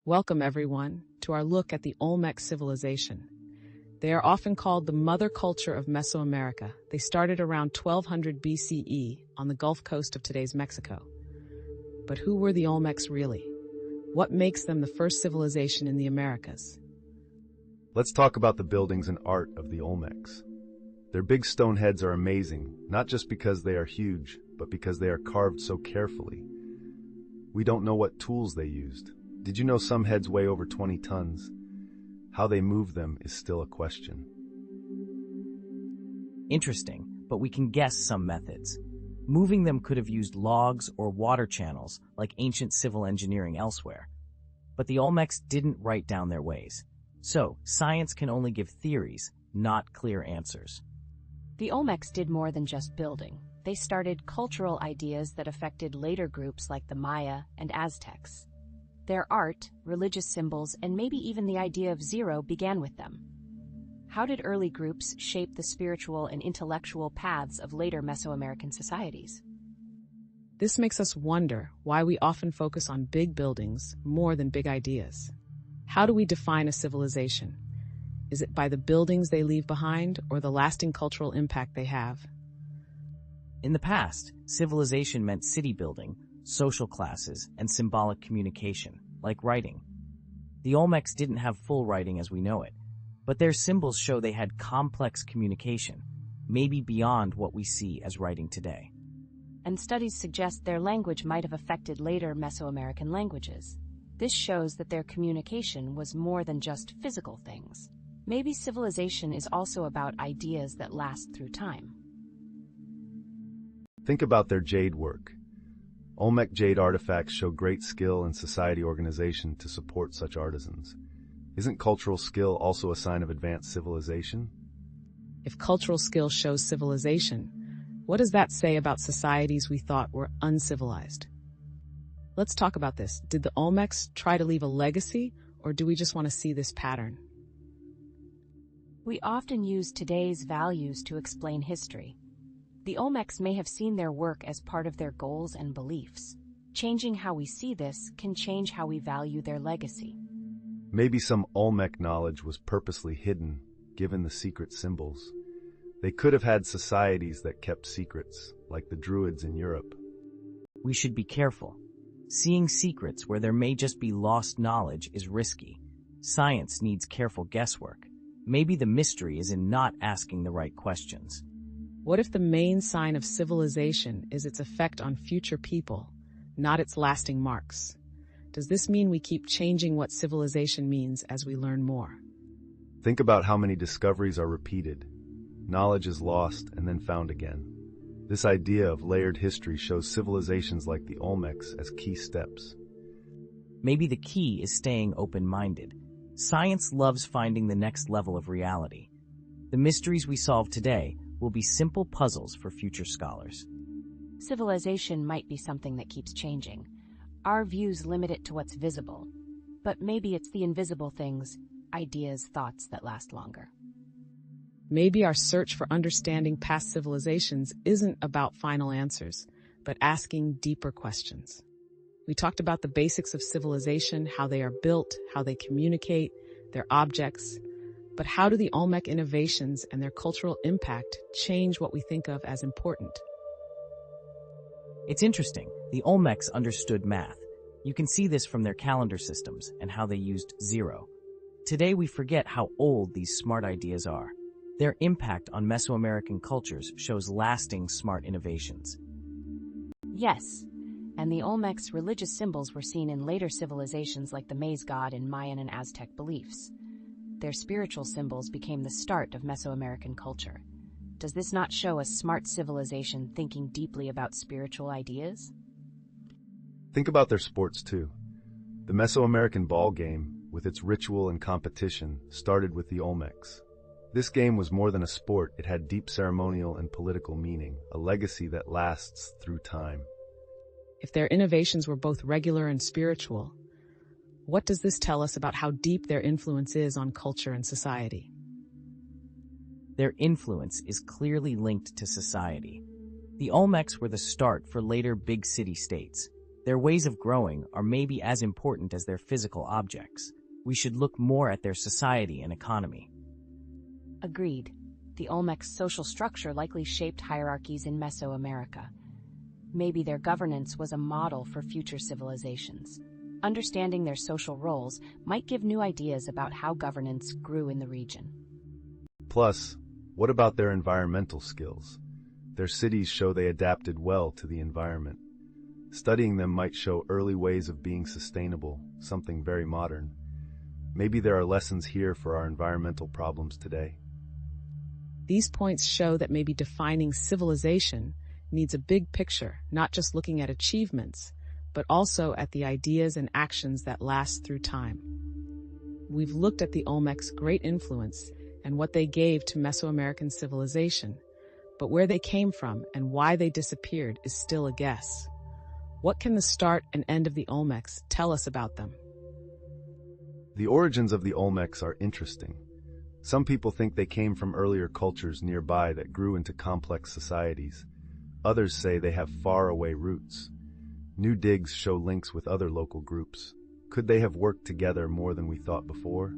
Welcome, everyone, to our look at the Olmec civilization. They are often called the mother culture of Mesoamerica. They started around 1200 BCE on the Gulf Coast of today's Mexico. But who were the Olmecs really? What makes them the first civilization in the Americas? Let's talk about the buildings and art of the Olmecs. Their big stone heads are amazing, not just because they are huge, but because they are carved so carefully. We don't know what tools they used. Did you know some heads weigh over 20 tons? How they moved them is still a question. Interesting, but we can guess some methods. Moving them could have used logs or water channels like ancient civil engineering elsewhere. But the Olmecs didn't write down their ways. So, science can only give theories, not clear answers. The Olmecs did more than just building. They started cultural ideas that affected later groups like the Maya and Aztecs. Their art, religious symbols, and maybe even the idea of zero began with them. How did early groups shape the spiritual and intellectual paths of later Mesoamerican societies? This makes us wonder why we often focus on big buildings more than big ideas. How do we define a civilization? Is it by the buildings they leave behind or the lasting cultural impact they have? In the past, civilization meant city building, social classes, and symbolic communication, like writing. The Olmecs didn't have full writing as we know it, but their symbols show they had complex communication, maybe beyond what we see as writing today. And studies suggest their language might have affected later Mesoamerican languages. This shows that their communication was more than just physical things. Maybe civilization is also about ideas that last through time. Think about their jade work. Olmec jade artifacts show great skill and society organization to support such artisans. Isn't cultural skill also a sign of advanced civilization? If cultural skill shows civilization, what does that say about societies we thought were uncivilized? Let's talk about this. Did the Olmecs try to leave a legacy, or do we just want to see this pattern? We often use today's values to explain history. The Olmecs may have seen their work as part of their goals and beliefs. Changing how we see this can change how we value their legacy. Maybe some Olmec knowledge was purposely hidden, given the secret symbols. They could have had societies that kept secrets, like the Druids in Europe. We should be careful. Seeing secrets where there may just be lost knowledge is risky. Science needs careful guesswork. Maybe the mystery is in not asking the right questions. What if the main sign of civilization is its effect on future people, not its lasting marks? Does this mean we keep changing what civilization means as we learn more? Think about how many discoveries are repeated. Knowledge is lost and then found again. This idea of layered history shows civilizations like the Olmecs as key steps. Maybe the key is staying open-minded. Science loves finding the next level of reality. The mysteries we solve today will be simple puzzles for future scholars. Civilization might be something that keeps changing. Our views limit it to what's visible. But maybe it's the invisible things, ideas, thoughts that last longer. Maybe our search for understanding past civilizations isn't about final answers, but asking deeper questions. We talked about the basics of civilization, how they are built, how they communicate, their objects. But how do the Olmec innovations and their cultural impact change what we think of as important? It's interesting. The Olmecs understood math. You can see this from their calendar systems and how they used zero. Today we forget how old these smart ideas are. Their impact on Mesoamerican cultures shows lasting smart innovations. Yes, and the Olmecs' religious symbols were seen in later civilizations like the maize god in Mayan and Aztec beliefs. Their spiritual symbols became the start of Mesoamerican culture. Does this not show a smart civilization thinking deeply about spiritual ideas? Think about their sports too. The Mesoamerican ball game, with its ritual and competition, started with the Olmecs. This game was more than a sport. It had deep ceremonial and political meaning, a legacy that lasts through time. If their innovations were both regular and spiritual, what does this tell us about how deep their influence is on culture and society? Their influence is clearly linked to society. The Olmecs were the start for later big city states. Their ways of growing are maybe as important as their physical objects. We should look more at their society and economy. Agreed. The Olmec's social structure likely shaped hierarchies in Mesoamerica. Maybe their governance was a model for future civilizations. Understanding their social roles might give new ideas about how governance grew in the region. Plus, what about their environmental skills? Their cities show they adapted well to the environment. Studying them might show early ways of being sustainable, something very modern. Maybe there are lessons here for our environmental problems today. These points show that maybe defining civilization needs a big picture, not just looking at achievements, but also at the ideas and actions that last through time. We've looked at the Olmecs' great influence and what they gave to Mesoamerican civilization, but where they came from and why they disappeared is still a guess. What can the start and end of the Olmecs tell us about them? The origins of the Olmecs are interesting. Some people think they came from earlier cultures nearby that grew into complex societies. Others say they have far-away roots. New digs show links with other local groups. Could they have worked together more than we thought before?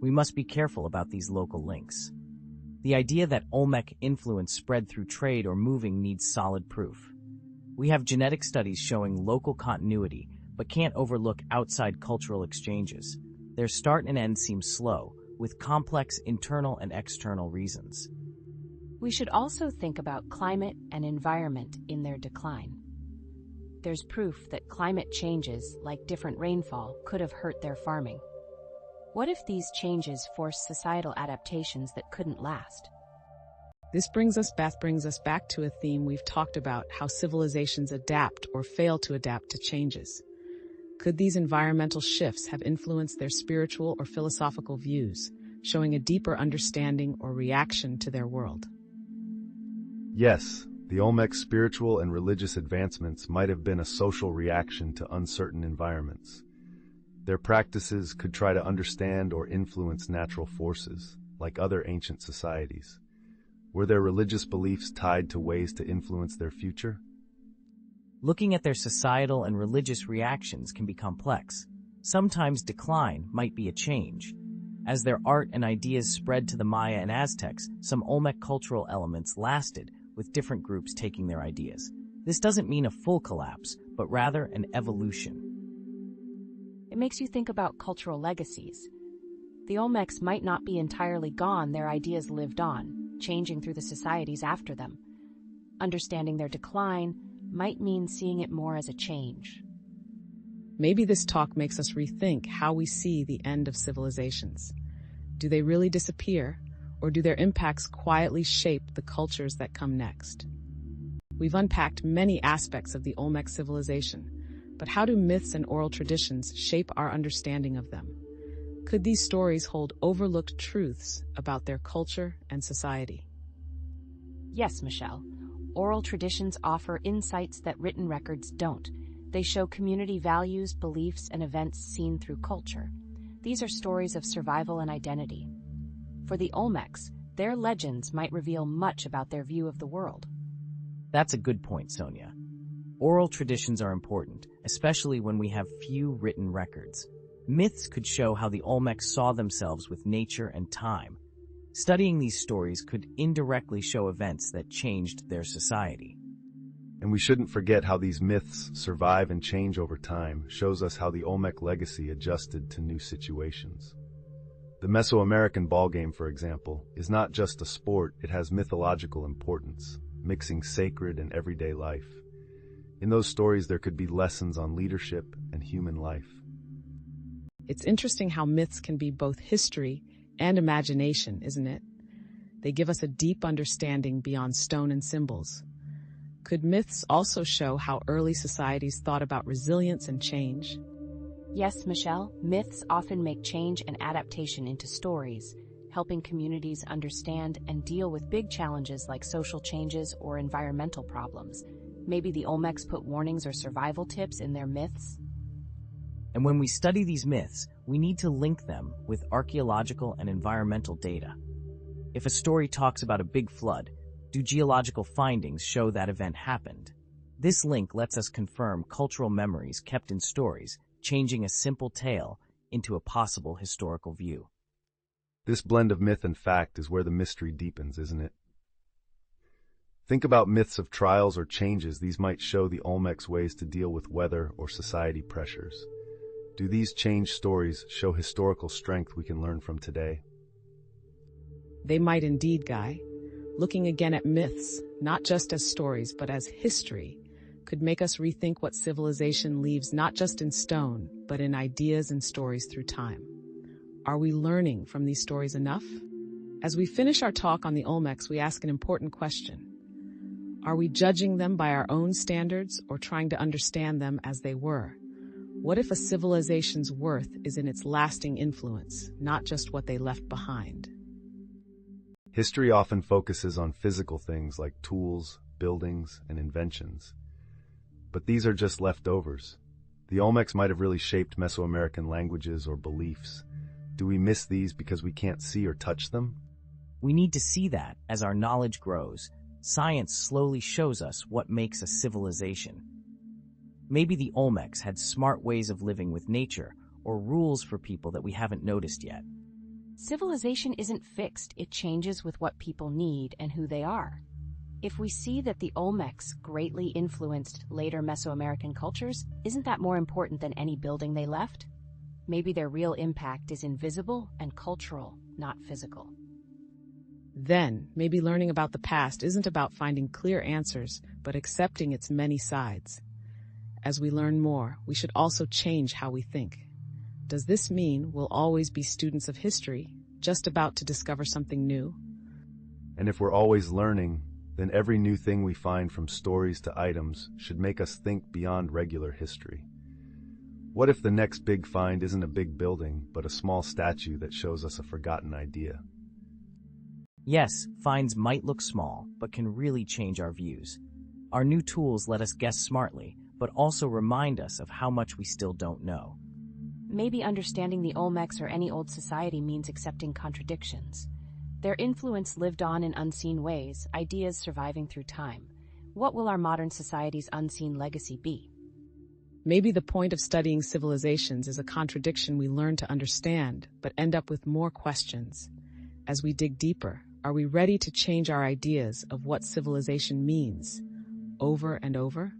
We must be careful about these local links. The idea that Olmec influence spread through trade or moving needs solid proof. We have genetic studies showing local continuity, but can't overlook outside cultural exchanges. Their start and end seem slow, with complex internal and external reasons. We should also think about climate and environment in their decline. There's proof that climate changes, like different rainfall, could have hurt their farming. What if these changes forced societal adaptations that couldn't last? This brings us back to a theme we've talked about, how civilizations adapt or fail to adapt to changes. Could these environmental shifts have influenced their spiritual or philosophical views, showing a deeper understanding or reaction to their world? Yes, the Olmec spiritual and religious advancements might have been a social reaction to uncertain environments. Their practices could try to understand or influence natural forces, like other ancient societies. Were their religious beliefs tied to ways to influence their future? Looking at their societal and religious reactions can be complex. Sometimes decline might be a change. As their art and ideas spread to the Maya and Aztecs, some Olmec cultural elements lasted, with different groups taking their ideas. This doesn't mean a full collapse, but rather an evolution. It makes you think about cultural legacies. The Olmecs might not be entirely gone, their ideas lived on, changing through the societies after them. Understanding their decline might mean seeing it more as a change. Maybe this talk makes us rethink how we see the end of civilizations. Do they really disappear, or do their impacts quietly shape the cultures that come next? We've unpacked many aspects of the Olmec civilization, but how do myths and oral traditions shape our understanding of them? Could these stories hold overlooked truths about their culture and society? Yes, Michelle. Oral traditions offer insights that written records don't. They show community values, beliefs, and events seen through culture. These are stories of survival and identity. For the Olmecs, their legends might reveal much about their view of the world. That's a good point, Sonia. Oral traditions are important, especially when we have few written records. Myths could show how the Olmecs saw themselves with nature and time. Studying these stories could indirectly show events that changed their society. And we shouldn't forget how these myths survive and change over time, shows us how the Olmec legacy adjusted to new situations. The Mesoamerican ballgame, for example, is not just a sport, it has mythological importance, mixing sacred and everyday life. In those stories, there could be lessons on leadership and human life. It's interesting how myths can be both history and imagination, isn't it? They give us a deep understanding beyond stone and symbols. Could myths also show how early societies thought about resilience and change? Yes, Michelle, myths often make change and adaptation into stories, helping communities understand and deal with big challenges like social changes or environmental problems. Maybe the Olmecs put warnings or survival tips in their myths? And when we study these myths, we need to link them with archaeological and environmental data. If a story talks about a big flood, do geological findings show that event happened? This link lets us confirm cultural memories kept in stories, changing a simple tale into a possible historical view. This blend of myth and fact is where the mystery deepens, isn't it? Think about myths of trials or changes. These might show the Olmecs' ways to deal with weather or society pressures. Do these change stories show historical strength we can learn from today? They might indeed, Guy. Looking again at myths, not just as stories but as history, could make us rethink what civilization leaves not just in stone, but in ideas and stories through time. Are we learning from these stories enough? As we finish our talk on the Olmecs, we ask an important question. Are we judging them by our own standards or trying to understand them as they were? What if a civilization's worth is in its lasting influence, not just what they left behind? History often focuses on physical things like tools, buildings, and inventions. But these are just leftovers. The Olmecs might have really shaped Mesoamerican languages or beliefs. Do we miss these because we can't see or touch them? We need to see that as our knowledge grows, science slowly shows us what makes a civilization. Maybe the Olmecs had smart ways of living with nature or rules for people that we haven't noticed yet. Civilization isn't fixed, it changes with what people need and who they are. If we see that the Olmecs greatly influenced later Mesoamerican cultures, isn't that more important than any building they left? Maybe their real impact is invisible and cultural, not physical. Then, maybe learning about the past isn't about finding clear answers, but accepting its many sides. As we learn more, we should also change how we think. Does this mean we'll always be students of history, just about to discover something new? And if we're always learning, then every new thing we find from stories to items should make us think beyond regular history. What if the next big find isn't a big building, but a small statue that shows us a forgotten idea? Yes, finds might look small, but can really change our views. Our new tools let us guess smartly, but also remind us of how much we still don't know. Maybe understanding the Olmecs or any old society means accepting contradictions. Their influence lived on in unseen ways, ideas surviving through time. What will our modern society's unseen legacy be? Maybe the point of studying civilizations is a contradiction we learn to understand, but end up with more questions. As we dig deeper, are we ready to change our ideas of what civilization means over and over?